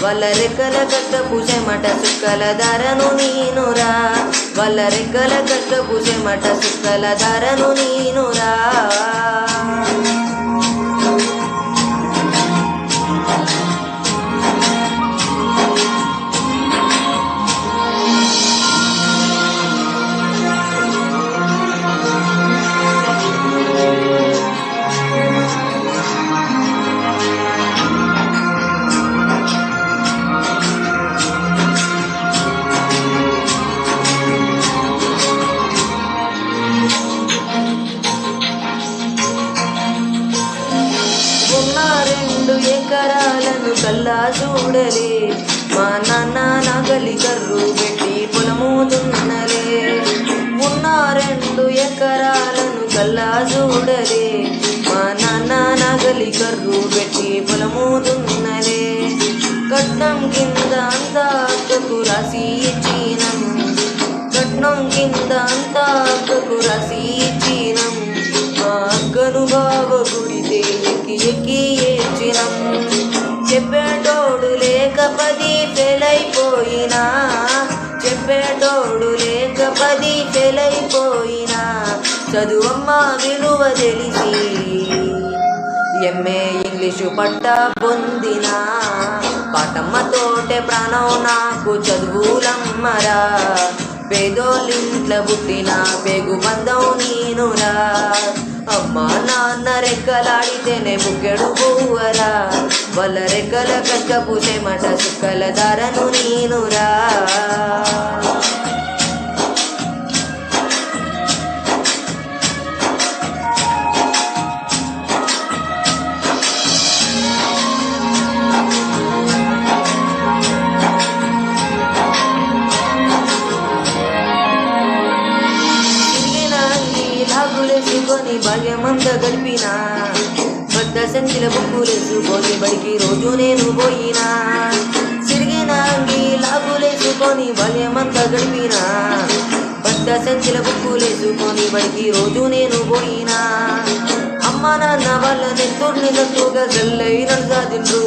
వాళ్ళ రెక్కల కష్టపు చెమట సుక్కల ధరను నేనురా, వాళ్ళ రెక్కల కష్టపు చెమట సుక్కల ధరను నేనురా. ఉన్న 2 ఎకరాలను కల్లా చూడలే, మా నాన్న నాగలి కర్రు పెట్టి పొలము దున్నలే. ఉన్న 2 ఎకరాలను కల్లా చూడలే, మా నాన్న నాగలి కర్రు పెట్టి పొలము దున్నలే. కట్నం కింద అంతా అక్కకు రాసి ఇచ్చినం, కట్నం కింద అంతా అక్కకు రాసి ఇచ్చినం. మా అక్కను బావ గుడితే ఎక్కి ఎక్కి ఏడ్చినం. చెప్పేటోడు లేక 10 ఫెయిల్ అయిపోయినా, చెప్పేటోడు లేక 10 ఫెయిల్ అయిపోయినా. చదువమ్మ విలువ తెలిసి ఎంఏ ఇంగ్లీషు పట్టా పొందినా. పాటమ్మతోటే ప్రాణం నాకు చదువులమ్మరా, పేదోళ్ళింట్ల పుట్టిన పేగు బంధం నేనురా. అమ్మా నాన్న రెక్కలాడితేనే బుక్కెడు పువ్వరా, వాళ్ళ రెక్కల కష్టపు చెమట సుక్కల ధరను నేనురా. లాగులేసుకొని భాగ్యమంతా గడిపినా, పెద్ద సంఖ్యల బుక్కులేసుకొని బడికి రోజు నేను పోయినా. సిరిగిన అంగి లాగులేసుకొని బాల్యమంతా గడిపినా, పెద్ద సంఖ్యల బుక్కులేసుకొని బడికి రోజు నేను పోయినా. అమ్మ నాన్న వాళ్ళ నెత్తుర్ని జంతువుగా జల్లైనను సాధిండ్రు,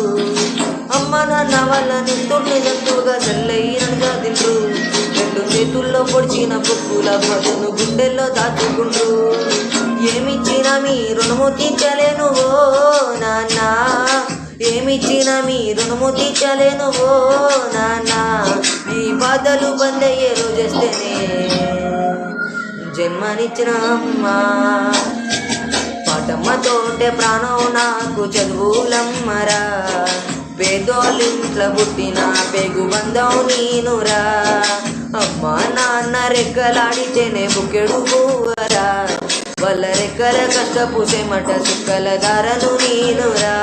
అమ్మ నాన్న వాళ్ళ నెత్తుర్ని జంతువుగా జల్లైనను సాధిండ్రు. 2 చేతుల్లో పొడిచిన బుక్కుల బదును గుండెల్లో దాచుకుండ్రు. ఏమిచ్చినా మీ రుణము తీర్చలేను ఓ నాన్న, ఏమిచ్చినా మీ రుణము తీర్చలేను ఓ నాన్న. ఈ బాధలు బందయ్యే రోజేస్తేనే జన్మనిచ్చిన అమ్మా, పాటమ్మతోటే ప్రాణం నాకు చదువులమ్మరా. పేదోళ్ళింట్ల పుట్టిన పేగు బంధం నేనురా. అమ్మా నాన్న రెక్కలాడితేనే బుక్కెడు పువ్వరా, వాళ్ళ రెక్కల కష్టపు చెమట సుక్కల ధరను నేనురా.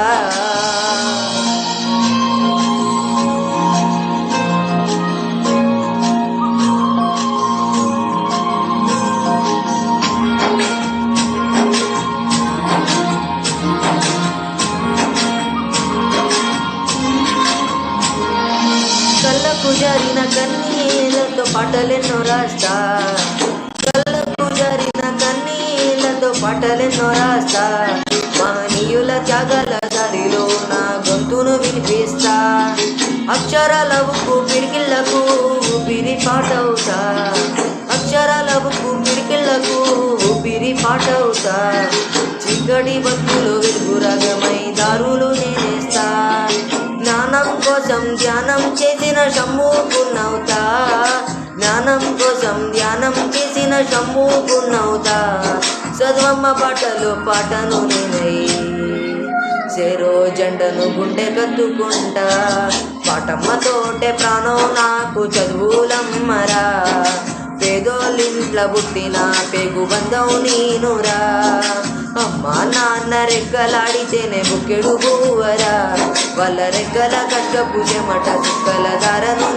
కళ్ళకు జారిన కన్నీళ్ళతో పాటలెన్నో రాస్తా, కళ్ళకు జారిన కన్నీళ్ళతో పాటలెన్నో రాస్తా. మహనీయుల త్యాగాల దారిలో నా గొంతును వినిపిస్తా. అక్షరాల ఉప్పు పిడికిళ్లకు ఊపిరి పాటవుతా, అక్షరాల ఉప్పు పిడికిళ్లకు ఊపిరి పాటవుతా. చీకటి బతుకులో వెలుగు రాగమై దారులు నేనేస్తా. జ్ఞానం కోసం ధ్యానం చేసిన షమ్ముకున్నవుతా, జ్ఞానం కోసం ధ్యానం చేసిన షమ్ముకున్నవుతా. చదువమ్మ పాటలు పాటను నేనై చెరో జెండను గుండె కత్తుకుంటా. పాటమ్మతోటే ప్రాణం నాకు చదువులమ్మరా, పేదోళ్ళింట్ల పుట్టిన పేగు బంధం నేనురా. అమ్మా నాన్న రెక్కలాడితేనే బుక్కెడు పువ్వరా, వాళ్ళ రెక్కల కష్టపు చెమట సుక్కల ధరను